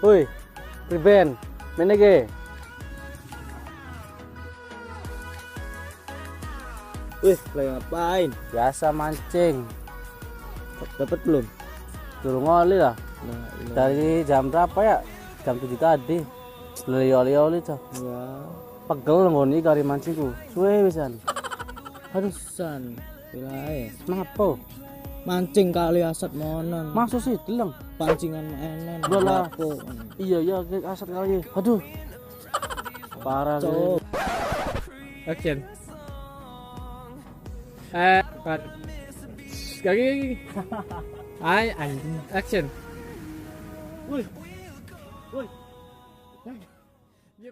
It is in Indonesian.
Woi, Priben, mana ge? Wih, lagi ngapain? Biasa mancing. Dapat belum? Turun oli lah. Nah, Dari jam berapa ya? Jam 7 tadi. Beli oli-oli tuh. ya, Pegel ngoni kari mancingku. Suwe wisan. Aduh, san. Wilae. kenapa? Mancing kali asat monon. Masuk sih, deleng. Pancingan enen. Udah lah. Lapo. Iya, iya, asat kali. Aduh. Parah Cok. Action. Cut. Gagi. Ay, anjing. Action. Woi. Woi. Ya,